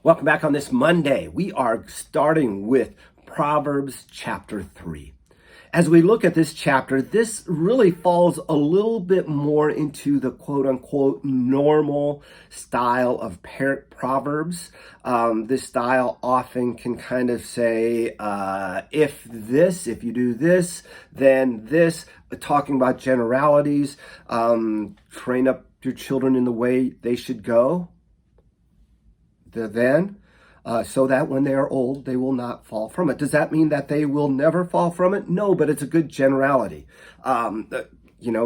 Welcome back on this Monday. We are starting with Proverbs chapter 3. As we look at this chapter, this really falls a little bit more into the quote-unquote normal style of Proverbs. This style often can kind of say, if you do this, then this, talking about generalities, train up your children in the way they should go. So that when they are old, they will not fall from it. Does that mean that they will never fall from it? No, but it's a good generality.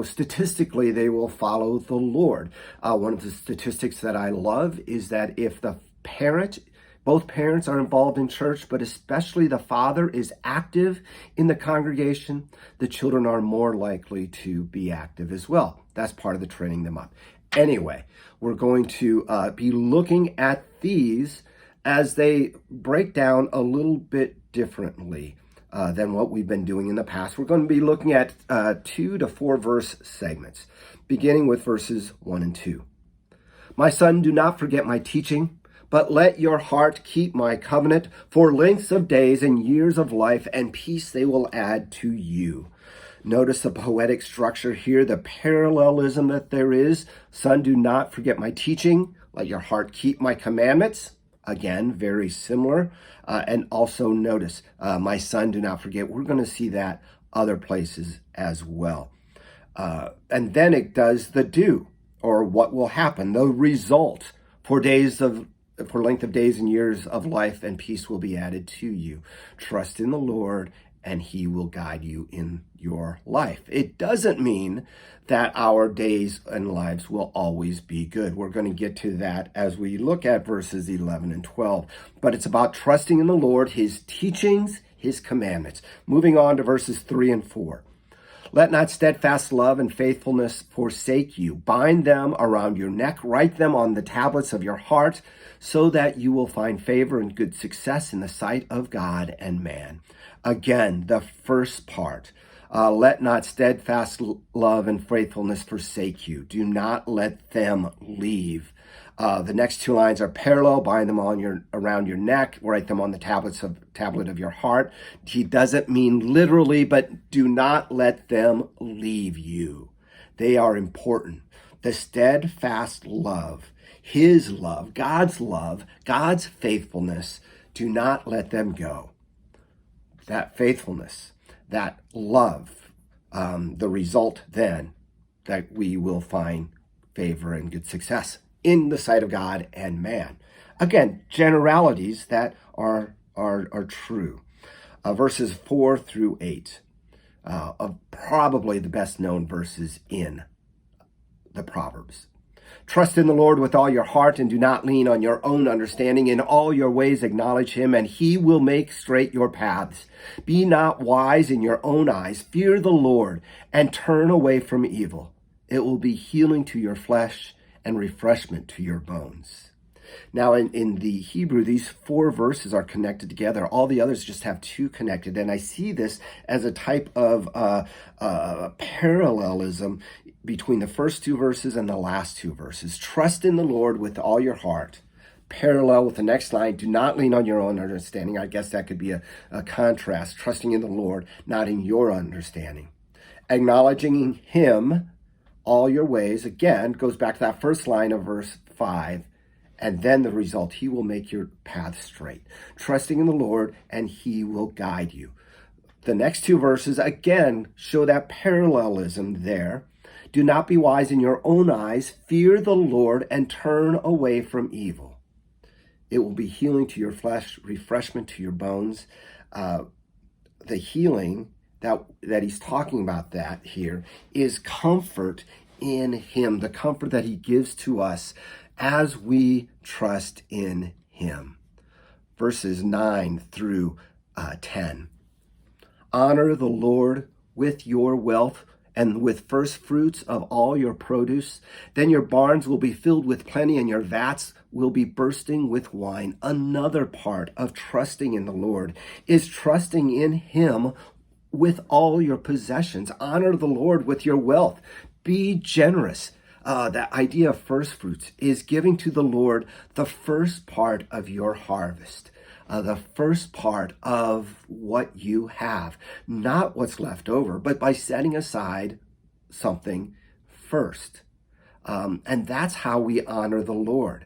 Statistically, they will follow the Lord. One of the statistics that I love is that if both parents are involved in church, but especially the father is active in the congregation, the children are more likely to be active as well. That's part of the training them up. Anyway, we're going to be looking at these as they break down a little bit differently than what we've been doing in the past. We're going to be looking at 2 to 4 verse segments, beginning with verses 1 and 2. My son, do not forget my teaching, but let your heart keep my covenant. For lengths of days and years of life and peace they will add to you. Notice the poetic structure here, the parallelism that there is. Son, do not forget my teaching. Let your heart keep my commandments. Again, very similar. And also notice, my son, do not forget. We're going to see that other places as well. And then it does the do, or what will happen, the result. For length of days and years of life and peace will be added to you. Trust in the Lord, and he will guide you in your life. It doesn't mean that our days and lives will always be good. We're going to get to that as we look at verses 11 and 12. But it's about trusting in the Lord, his teachings, his commandments. Moving on to verses 3 and 4. Let not steadfast love and faithfulness forsake you. Bind them around your neck. Write them on the tablets of your heart, so that you will find favor and good success in the sight of God and man. Again, the first part. Let not steadfast love and faithfulness forsake you. Do not let them leave. The next 2 lines are parallel. Bind them around your neck. Write them on the tablet of your heart. He doesn't mean literally, but do not let them leave you. They are important. The steadfast love, his love, God's faithfulness, do not let them go. That faithfulness, that love, the result then that we will find favor and good success in the sight of God and man. Again, generalities that are true. Verses 4 through 8, of probably the best known verses in the Proverbs. Trust in the Lord with all your heart and do not lean on your own understanding. In all your ways acknowledge him, and he will make straight your paths. Be not wise in your own eyes. Fear the Lord and turn away from evil. It will be healing to your flesh and refreshment to your bones. Now, in the Hebrew, these 4 verses are connected together. All the others just have 2 connected. And I see this as a type of parallelism between the first 2 verses and the last 2 verses. Trust in the Lord with all your heart. Parallel with the next line, do not lean on your own understanding. I guess that could be a contrast. Trusting in the Lord, not in your understanding. Acknowledging him, all your ways, again, goes back to that first line of verse 5. And then the result, he will make your path straight. Trusting in the Lord, and he will guide you. The next 2 verses, again, show that parallelism there. Do not be wise in your own eyes. Fear the Lord and turn away from evil. It will be healing to your flesh, refreshment to your bones. The healing that he's talking about that here is comfort in him, the comfort that he gives to us as we trust in him. Verses 9 through 10. Honor the Lord with your wealth and with first fruits of all your produce. Then your barns will be filled with plenty and your vats will be bursting with wine. Another part of trusting in the Lord is trusting in him with all your possessions. Honor the Lord with your wealth. Be generous. That idea of first fruits is giving to the Lord the first part of your harvest, the first part of what you have, not what's left over, but by setting aside something first. And that's how we honor the Lord.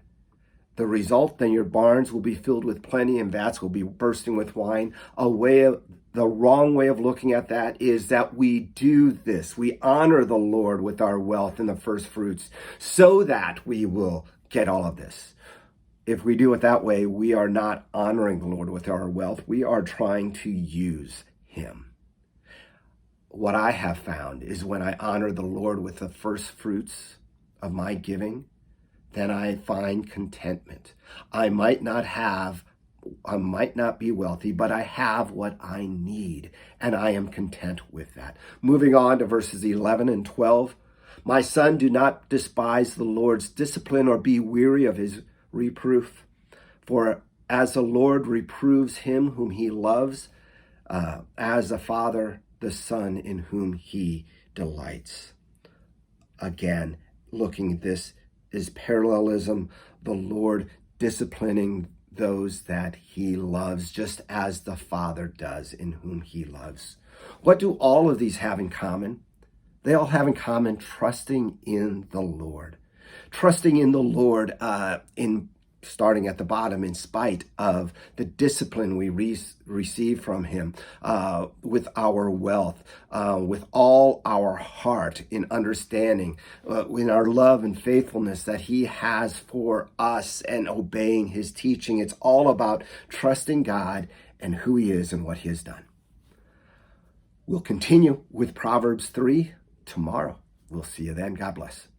The result, then your barns will be filled with plenty and vats will be bursting with wine. The wrong way of looking at that is that we do this. We honor the Lord with our wealth and the first fruits so that we will get all of this. If we do it that way, we are not honoring the Lord with our wealth. We are trying to use him. What I have found is when I honor the Lord with the first fruits of my giving, then I find contentment. I might not be wealthy, but I have what I need, and I am content with that. Moving on to verses 11 and 12. My son, do not despise the Lord's discipline or be weary of his reproof. For as the Lord reproves him whom he loves, as the Father, the Son in whom he delights. Again, looking at this is parallelism, the Lord disciplining those that he loves, just as the Father does in whom he loves. What do all of these have in common? They all have in common trusting in the Lord. Trusting in the Lord in starting at the bottom, in spite of the discipline we receive from him, with our wealth, with all our heart, in understanding, in our love and faithfulness that he has for us, and obeying his teaching. It's all about trusting God and who he is and what he has done. We'll continue with Proverbs 3 tomorrow. We'll see you then. God bless.